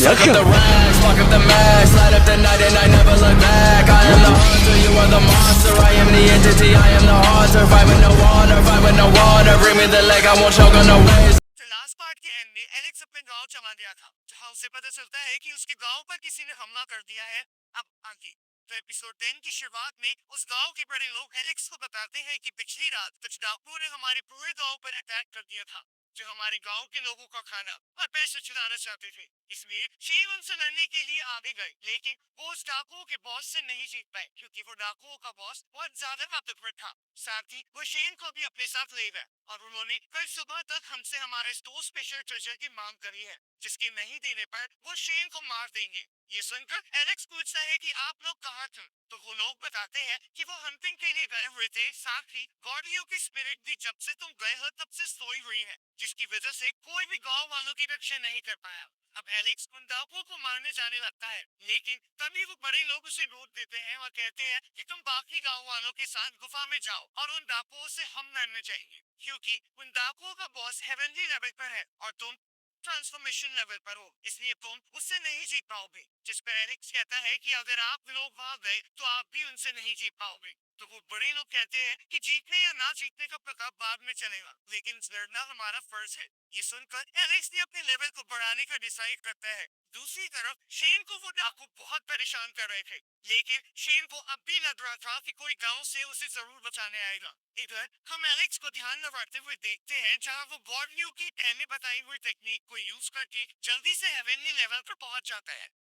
Fuck up the rags, fuck up the max, light up the night and I never look back. I am the hunter, you are the monster. I am the entity, I am the haunter. Fight with no water, fight with no water. Bring me the leg, I won't choke on no waves. Last part के and में Alex अपने गांव चला गया था, जहां उसे पता चलता है कि उसके गांव पर किसी ने हमला कर दिया है। अब आगे तो एपिसोड 10 की शुरुआत में उस गांव के बड़े लोग एलेक्स को बताते हैं कि पिछली रात कुछ डाकुओं ने हमारे पूरे गांव पर अटैक कर दिया था, जो हमारे गांव के लोगों का खाना और पैसे चुराना चाहते थे। इसलिए शेर उनसे लड़ने के लिए आगे गए, लेकिन वो उस डाकुओं के बॉस से नहीं जीत पाए क्योंकि वो डाकुओं का बॉस बहुत ज्यादा ताकतवर था। साथ ही वो शेन को भी अपने साथ ले गए और उन्होंने कल सुबह तक हमसे हमारे दो स्पेशल ट्रेजर की मांग करी है, जिसके नहीं देने पर वो शेन को मार देंगे। ये सुनकर एलेक्स पूछता है कि आप लोग कहाँ थे, तो वो लोग बताते हैं कि वो हंटिंग के लिए गए हुए थे। साथ ही गॉडियो की स्पिरिट भी जब से तुम गए हो तब से सोई हुई है, जिसकी वजह से कोई भी गांव वालों की रक्षा नहीं कर पाया। अब एलेक्स उन डाकुओं को मारने जाने लगता है, लेकिन तभी वो बड़े लोग उसे रोक देते हैं और कहते हैं कि तुम बाकी गांव वालों के साथ गुफा में जाओ और उन डाकुओं से हम लड़ने चाहिए, क्योंकि उन डाकुओं का बॉस हेवनली लेवल पर है और तुम ट्रांसफॉर्मेशन लेवल पर हो, इसलिए तुम उससे नहीं जीत पाओगे। जिस पर एलेक्स कहता है कि अगर आप लोग वहां गए तो आप भी उनसे नहीं जीत पाओगे। तो वो बड़े लोग कहते हैं कि जीतने या ना जीतने का पता बाद में चलेगा, लेकिन लड़ना हमारा फर्ज है। ये सुनकर एलेक्स ने अपने लेवल को बढ़ाने का डिसाइड करता है। दूसरी तरफ शेन को वो डाकू बहुत परेशान कर रहे थे, लेकिन शेन को अब भी लग रहा था कि कोई गांव से उसे जरूर बचाने आएगा। इधर हम एलेक्स को ध्यान लगाते हुए देखते हैं, जहां वो गॉडन्यू की पहले बताई हुई टेक्निक को यूज करके जल्दी से हेवनली लेवल पर पहुंच जाता है।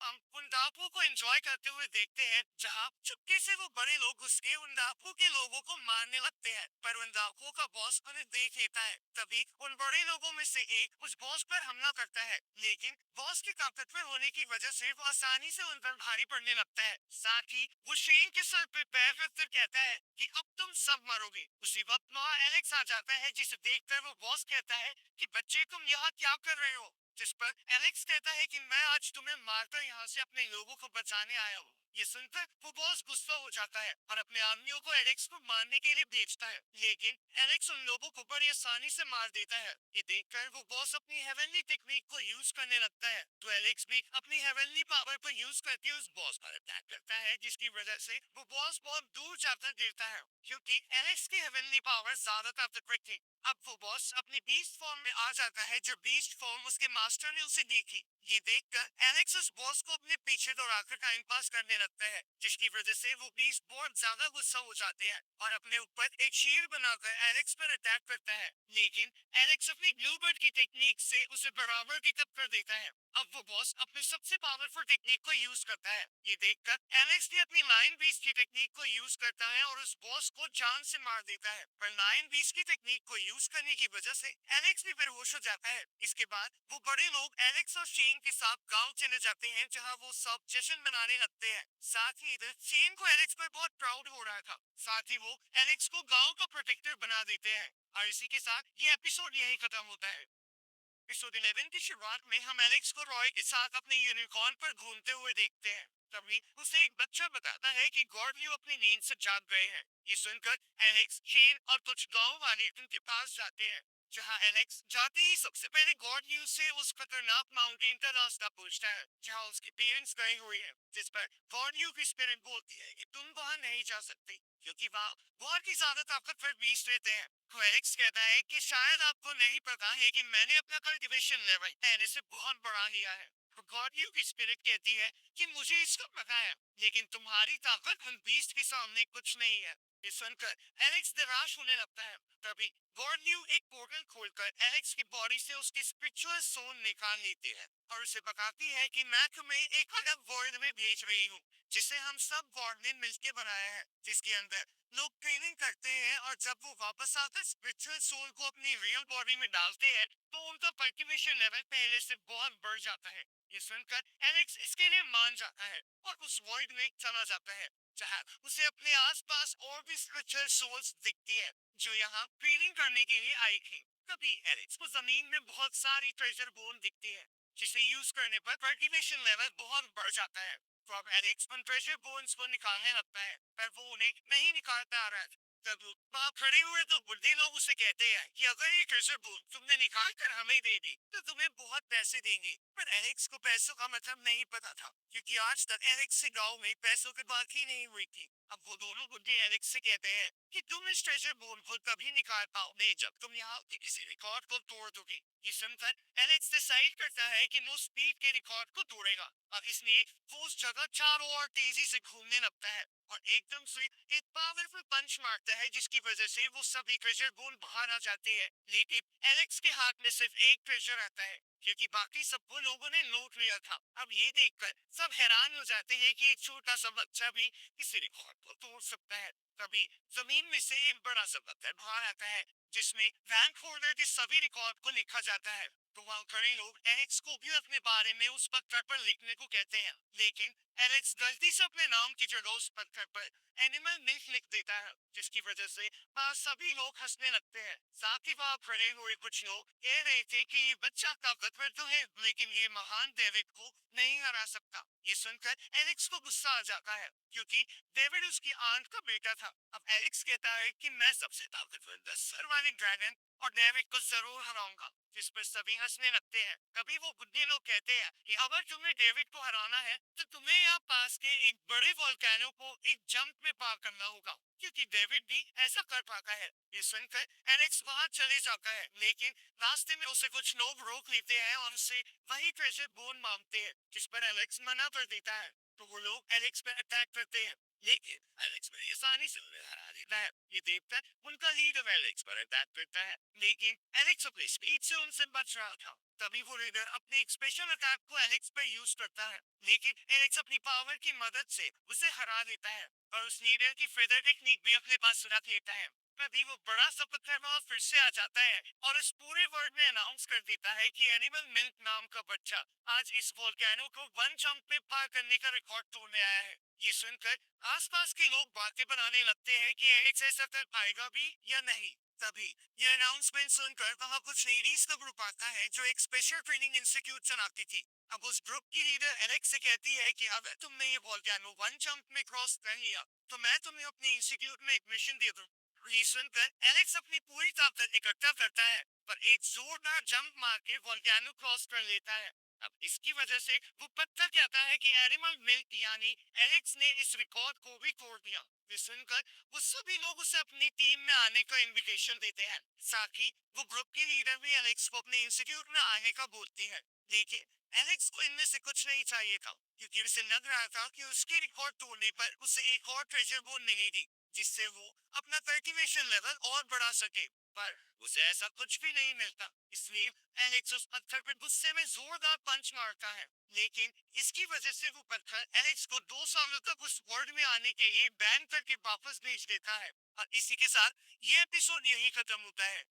हम उन डाकुओं को एंजॉय करते हुए देखते हैं, जहां चुपके से वो बड़े लोग उसके उन डाकुओं के लोगों को मारने लगते हैं, पर उन डाकुओं का बॉस उन्हें देख लेता है। तभी उन बड़े लोगों में से एक उस बॉस पर हमला करता है, लेकिन बॉस के ताकतवर होने की वजह से वो आसानी से उन पर भारी पड़ने लगता है। साथ ही वो शेन के सर पे पैर रखकर कहता है कि अब तुम सब मरोगे। उसी वक्त वहाँ एलेक्स आ जाता है, जिसे देखकर वो बॉस कहता है कि बच्चे तुम यहाँ क्या कर रहे हो, जिस पर एलेक्स कहता है कि मैं आज तुम्हें मारकर यहाँ से अपने लोगों को बचाने आया हूँ। ये सुनकर वो बॉस गुस्सा हो जाता है और अपने आदमियों को एलेक्स को मारने के लिए भेजता है, लेकिन एलेक्स उन लोगों को बड़ी आसानी से मार देता है। ये देखकर वो बॉस अपनी हेवनली टेक्निक को यूज करने लगता है, तो एलेक्स भी अपनी हेवनली पावर को यूज करके उस बॉस पर अटैक करता है, जिसकी वजह से वो बॉस बहुत दूर जाकर गिरता है, क्योंकि एलेक्स की हेवनली पावर ज्यादा ताकतवर थी। अब वो बॉस अपनी बीस्ट फॉर्म में आ जाता है, जो बीस्ट फॉर्म उसके मास्टर ने उसे दी थी। ये देखकर एलेक्स उस बॉस को अपने पीछे दौड़ाकर टाइम पास करने लगता है, जिसकी वजह से वो बीस्ट बहुत ज्यादा गुस्सा हो जाते हैं और अपने ऊपर एक शील्ड बनाकर एलेक्स पर अटैक करता है, लेकिन एलेक्स अपनी ब्लूबर्ड की टेक्निक से उसे बराबर की टक्कर देता है। अब वो बॉस अपने सबसे पावरफुल टेक्निक को यूज करता है। ये देखकर एलेक्स भी अपनी लायन बीस्ट की टेक्निक को यूज करता है और उस बॉस को जान से मार देता है, पर लायन बीस्ट की टेक्निक को यूज करने की वजह से एलेक्स भी बेहोश हो जाता है। इसके बाद वो बड़े लोग एलेक्स और शेन के साथ गांव चले जाते हैं, जहां वो सब जश्न मनाने लगते हैं। साथ ही इधर शेन को एलेक्स पर बहुत प्राउड हो रहा था, साथ ही वो एलेक्स को गांव का प्रोटेक्टर बना देते हैं। और इसी के साथ ये एपिसोड यही खत्म होता है। एपिसोड 11 की शुरुआत में हम एलेक्स को रॉय के साथ अपने यूनिकॉर्न पर घूमते हुए देखते हैं। तभी उसे एक बच्चा बताता है कि गॉडन्यू अपनी नींद से जाग गए हैं। ये सुनकर एलेक्स, शेन और कुछ गांव वाले उनके पास जाते हैं, जहां एलेक्स जाते ही सबसे पहले गॉडन्यू से उस खतरनाक माउंटेन का रास्ता पूछता है, जहां उसके पेरेंट्स गए हुए हैं। जिस पर गॉडन्यू की स्पिरिट बोलती है कि तुम वहां नहीं जा सकते, क्योंकि वहां बहुत ही ज्यादा ताकतवर बीस्ट रहते हैं। तो एलेक्स कहता है कि शायद आपको नहीं पता है कि मैंने अपना कल्टीवेशन लेवल पहले से बहुत बढ़ा लिया है। तो गॉडन्यू की स्पिरिट कहती है कि मुझे इसका पता है, लेकिन तुम्हारी ताकत उन बीस्ट के सामने कुछ नहीं है। ये सुनकर एलेक्स निराश होने लगता है। तभी गॉडन्यू एक पोर्टल खोलकर एलेक्स की बॉडी से उसकी स्पिरिचुअल सोल निकाल लेती है और उसे बताती है कि मैं तुम्हें एक अलग वर्ल्ड में भेज रही हूँ, जिसे हम सब गॉड ने मिलकर बनाया है, जिसके अंदर लोग ट्रेनिंग करते हैं और जब वो वापस आकर स्पिरिचुअल सोल को अपनी रियल बॉडी में डालते हैं तो उनका कल्टीवेशन लेवल पहले से बहुत बढ़ जाता है। ये सुनकर एलेक्स इसके लिए मान जाता है और उस वर्ल्ड में चला जाता है, जहाँ उसे अपने आसपास और भी स्पिरिचुअल सोल्स दिखती है, जो यहाँ ट्रेनिंग करने के लिए आई थी। तभी एलेक्स को जमीन में बहुत सारी ट्रेजर बोन दिखती है, जिसे यूज करने पर कल्टीवेशन लेवल बहुत बढ़ जाता है। तो अब एलेक्स उन ट्रेजर बोन्स को निकालने लगता है, पर वो उन्हें नहीं निकाल पा रहा है। तब वहाँ खड़े हुए तो बुढ़े लोग उसे कहते हैं कि अगर ये ट्रेजर बून तुमने निकाल कर हमें दे दी तो तुम्हें बहुत पैसे देंगे। पर एलेक्स को पैसों का मतलब नहीं पता था, क्योंकि आज तक एलेक्स से गाँव में पैसों की बात ही नहीं हुई थी। अब वो दोनों बुढ़े एलेक्स से कहते हैं कि तुम इस ट्रेजर बून को कभी निकाल पाओगे जब तुम यहाँ के किसी रिकॉर्ड को तोड़ दोगे। ये सुनकर एलेक्स डिसाइड करता है कि वो स्पीड के रिकॉर्ड को तोड़ेगा और इसलिए वो उस जगह चारों ओर तेजी से घूमने लगता है और एकदम से एक पावरफुल पंच मारता है, जिसकी वजह से वो सभी ट्रेजर बोन बाहर आ जाते हैं। लेकिन एलेक्स के हाथ में सिर्फ एक ट्रेजर आता है, क्योंकि बाकी सबको लोगों ने लूट लिया था। अब ये देखकर सब हैरान हो जाते हैं कि एक छोटा सा बच्चा भी किसी रिकॉर्ड को तोड़ सकता है। तभी जमीन में से एक बड़ा सा पत्थर बाहर आता है, जिसमें रैंक होल्डर के सभी रिकॉर्ड को लिखा जाता है। तो वहाँ खड़े लोग एलेक्स को भी अपने बारे में उस पत्थर पर लिखने को कहते हैं, लेकिन एलेक्स गलती से अपने नाम की जगह उस पत्थर पर एनिमल मिल्क लिख देता है, जिसकी वजह से वहाँ सभी लोग हंसने लगते हैं। साथ ही वहाँ खड़े हुए कुछ लोग कह रहे थे कि ये बच्चा ताकतवर तो है, लेकिन ये महान डेविड को नहीं हरा सकता। ये सुनकर एलेक्स को गुस्सा आ जाता है, क्योंकि डेविड उसकी आंट का बेटा था। अब एलेक्स कहता है कि मैं सबसे ताकतवर 10 सर वाले ड्रैगन और डेविड को जरूर हराऊंगा, जिस पर सभी हंसने लगते हैं। कभी वो बुढ़े लोग कहते हैं कि अगर तुम्हें डेविड को हराना है तो तुम्हें यहाँ पास के एक बड़े वोल्केनो को एक जंप में पार करना होगा, क्योंकि डेविड भी ऐसा कर पाता है। ये सुनकर एलेक्स वहां चले जाता है, लेकिन रास्ते में उसे कुछ लोग रोक लेते हैं और उससे वही ट्रेजर बोन मांगते हैं, जिस पर एलेक्स मना कर देता है। तो वो लोग एलेक्स पर अटैक करते हैं, लेकिन एलेक्स बड़ी आसानी से उन्हें हरा देता है। ये देखकर उनका लीडर एलेक्स पर अटैक करता है, लेकिन एलेक्स अपनी स्पीड से उनसे बच रहा था। तभी वो लीडर अपने एक स्पेशल अटैक को एलेक्स पर यूज करता है, लेकिन एलेक्स अपनी पावर की मदद से उसे हरा देता है और उस लीडर की फेदर टेक्निक भी अपने पास रख लेता है। तभी वो बड़ा सा पत्थर वहां फिर से आ जाता है और इस पूरे वर्ल्ड में अनाउंस कर देता है कि एनिमल मिल्क नाम का बच्चा आज इस वोल्केनो को वन जंप में पार करने का रिकॉर्ड तोड़ने आया है। ये सुनकर आसपास के लोग बातें बनाने लगते हैं कि एलेक्स ऐसा कर पाएगा भी या नहीं। तभी ये अनाउंसमेंट सुनकर वहाँ कुछ लेडीज का ग्रुप आता है जो एक स्पेशल ट्रेनिंग इंस्टीट्यूट चलाती थी। अब उस ग्रुप की लीडर एलेक्स से कहती है कि अगर तुमने ये वोल्केनो वन जंप में क्रॉस कर लिया तो मैं तुम्हें अपने इंस्टीट्यूट में एक मिशन दे दूं। ये सुनकर एलेक्स अपनी पूरी ताकत इकट्ठा करता है, पर एक जोरदार जंप मार के वोल्केनो क्रॉस कर लेता है। अब इसकी वजह से वो पत्थर कहता है कि एनिमल मिल्क यानी एलेक्स ने इस रिकॉर्ड को भी तोड़ दिया। ये सुनकर वो सभी लोग उसे अपनी टीम में आने का इनविटेशन देते हैं। साथ ही वो ग्रुप की लीडर भी एलेक्स को अपने इंस्टीट्यूट में आने का बोलती है, लेकिन एलेक्स को इनमें से कुछ नहीं चाहिए था, क्योंकि उसे लग रहा था कि उसके रिकॉर्ड तोड़ने पर उसे एक और ट्रेजर बोन मिलेगी, जिससे वो अपना कल्टीवेशन लेवल और बढ़ा सके। पर उसे ऐसा कुछ भी नहीं मिलता, इसलिए एलेक्स उस पत्थर पर गुस्से में जोरदार पंच मारता है, लेकिन इसकी वजह से वो पत्थर एलेक्स को 2 सालों तक उस वर्ल्ड में आने के लिए बैन करके वापस भेज देता है। और इसी के साथ ये एपिसोड यही खत्म होता है।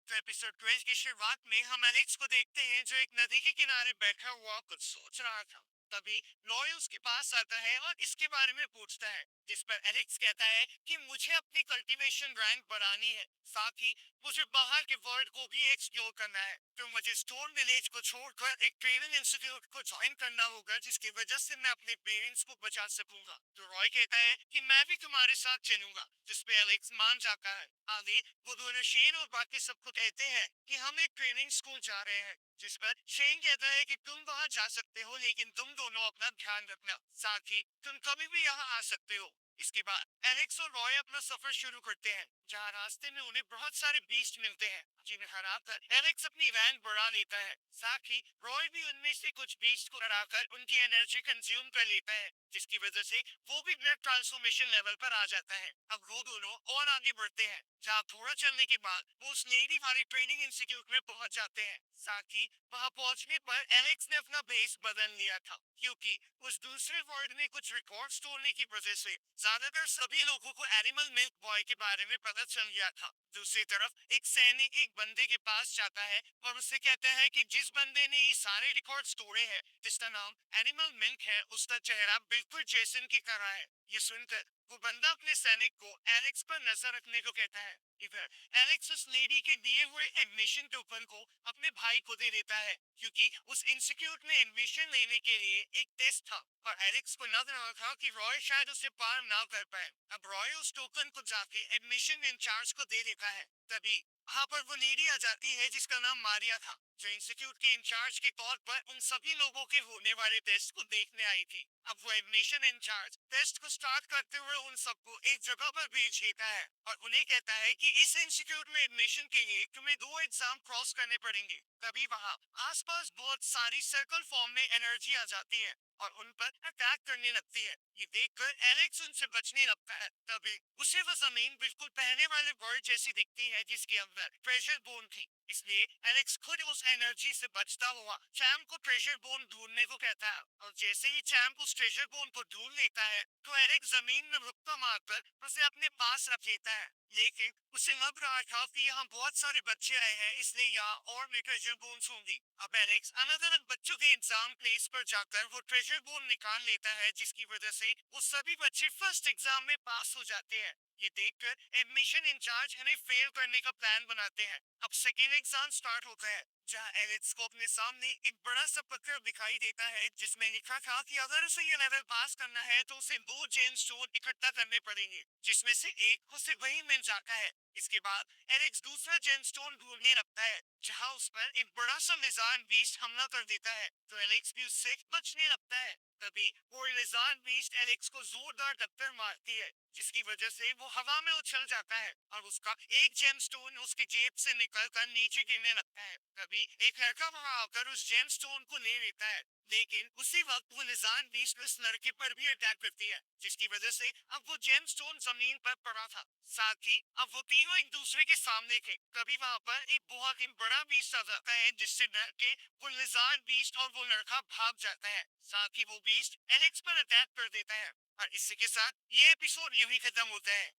तो एपिसोड 12 की शुरुआत में हम एलेक्स को देखते हैं जो एक नदी के किनारे बैठा हुआ कुछ सोच रहा था। तभी लॉय उसके पास आता है और इसके बारे में पूछता है, जिस पर एलेक्स कहता है कि मुझे अपनी कल्टीवेशन रैंक बढ़ानी है, साथ ही मुझे बाहर के वर्ल्ड को भी एक्सप्लोर करना है। तो मुझे स्टोन विलेज को छोड़कर एक ट्रेनिंग इंस्टीट्यूट को ज्वाइन करना होगा, जिसकी वजह से मैं अपने पेरेंट्स को बचा सकूंगा। तो रॉय कहता है कि मैं भी तुम्हारे साथ चलूंगा, जिस पे एलेक्स मान जाता है। आगे वो दोनों शेन और बाकी सबको कहते हैं कि हम एक ट्रेनिंग स्कूल जा रहे हैं, जिस पर शेन कहता है कि तुम वहां जा सकते हो, लेकिन तुम दोनों अपना ध्यान रखना, साथ ही तुम कभी भी यहाँ आ सकते हो। इसके बाद एलेक्स और रॉय अपना सफर शुरू करते हैं, जहाँ रास्ते में उन्हें बहुत सारे बीस्ट मिलते हैं, जिन्हें हराकर एलेक्स अपनी रैंक बढ़ा लेता है। साथ ही रॉय भी उनमें से कुछ बीस्ट को हराकर उनकी एनर्जी कंज्यूम कर लेता है, जिसकी वजह से वो भी ब्लड ट्रांसफॉर्मेशन लेवल पर आ जाता है। अब वो दोनों और आगे बढ़ते हैं, जहाँ थोड़ा चलने के बाद वो उस लेडी वाली ट्रेनिंग इंस्टीट्यूट में पहुंच जाते हैं। साथ ही वहां पहुंचने पर एलेक्स ने अपना बेस बदल लिया था, क्योंकि उस दूसरे वर्ल्ड में कुछ रिकॉर्ड्स तोड़ने की वजह से ज्यादातर सभी लोगों को एनिमल मिल्क बॉय के बारे में पता चल गया था। दूसरी तरफ एक सैनिक एक बंदे के पास जाता है और उससे कहता है कि जिस बंदे ने ये सारे रिकॉर्ड्स तोड़े हैं, जिसका नाम एनिमल मिल्क है, उसका चेहरा बिल्कुल जेसन की तरह है। ये सुनकर वो बंदा अपने सैनिक को एलेक्स पर नजर रखने को कहता है। इधर एलेक्स उस लेडी के दिए हुए एडमिशन टोकन को अपने भाई को दे देता है, क्योंकि उस इंस्टीट्यूट में एडमिशन लेने के लिए एक टेस्ट था और एलेक्स को लग रहा था कि रॉय शायद उसे पार ना कर पाए। अब रॉय उस टोकन को जाके एडमिशन इंचार्ज को दे देता है। तभी वहाँ पर वो लेडी आ जाती है जिसका नाम मारिया था, जो इंस्टीट्यूट के इंचार्ज के तौर पर उन सभी लोगों के होने वाले टेस्ट को देखने आई थी। अब वो एडमिशन इंचार्ज टेस्ट को स्टार्ट करते हुए उन सबको एक जगह पर भेज देता है और उन्हें कहता है कि इस इंस्टीट्यूट में एडमिशन के लिए तुम्हें 2 एग्जाम क्रॉस करने पड़ेंगे। तभी वहाँ आसपास बहुत सारी सर्कल फॉर्म में एनर्जी आ जाती है और उन पर अटैक करने लगती है। ये देखकर एलेक्स उनसे बचने लगता है। तभी उसे वो जमीन बिल्कुल पहले वाले वर्ल्ड जैसी दिखती है जिसके अंदर ट्रेजर बोन थी। इसलिए एलेक्स खुद उस एनर्जी से बचता हुआ चैम्प को ट्रेजर बोन ढूंढने को कहता है और जैसे ही चैम्प उस ट्रेजर बोन को ढूंढ लेता है तो एलेक्स जमीन में रुकता मारकर उसे अपने पास रख लेता है। लेकिन उसे लग रहा था कि यहाँ बहुत सारे बच्चे आए हैं, इसलिए यहाँ और भी ट्रेजर बोन्स होंगी। अब एलेक्स अलग अलग बच्चों के एग्जाम प्लेस पर जाकर वो ट्रेजर बोन निकाल लेता है, जिसकी वजह से वो सभी बच्चे फर्स्ट एग्जाम में पास हो जाते हैं। ये देखकर एडमिशन इंचार्ज हमें फेल करने का प्लान बनाते हैं। अब सेकेंड एग्जाम स्टार्ट होता है, जहाँ एलेक्स को अपने सामने एक बड़ा सा पत्थर दिखाई देता है जिसमें लिखा था कि अगर उसे ये लेवल पास करना है तो उसे 2 जेम स्टोन इकट्ठा करने पड़ेंगे, जिसमें से एक उसे वही मिल जाता है। इसके बाद एलेक्स दूसरा जेम स्टोन ढूंढने लगता है, जहाँ उस पर एक बड़ा सा लिज़ार्ड बीस्ट हमला कर देता है, तो एलेक्स भी उससे बचने लगता है। तभी वो लिज़ार्ड बीस्ट एलेक्स को जोरदार टक्कर मारती है, जिसकी वजह से वो हवा में उछल जाता है और उसका एक जेम स्टोन उसकी जेब से निकलकर नीचे गिरने लगता है। तभी एक लड़का वहां आकर उस जेम स्टोन को ले लेता है, लेकिन उसी वक्त वो लिज़ार्ड बीस्ट उस लड़के पर भी अटैक करती है, जिसकी वजह से अब वो जेम स्टोन जमीन पर पड़ा था। साथ ही अब वो तीनों एक दूसरे के सामने थे। तभी वहां पर एक बहुत ही बड़ा बीस्ट आ जाता है, जिससे डर के वो लिज़ार्ड बीस्ट और वो लड़का भाग जाता है। साथ ही वो बीस्ट एलेक्स पर अटैक कर देता है और इसी के साथ ये एपिसोड यूं ही खत्म होता है।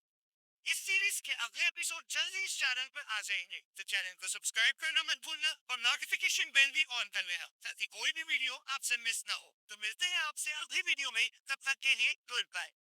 इस सीरीज के अगले एपिसोड जल्दी इस चैनल पर आ जाएंगे, तो चैनल को सब्सक्राइब करना मत भूलना और नोटिफिकेशन बेल भी ऑन कर लेना ताकि कोई भी वीडियो आपसे मिस ना हो। तो मिलते हैं आपसे अगली वीडियो में, तब तक के लिए गुड बाय।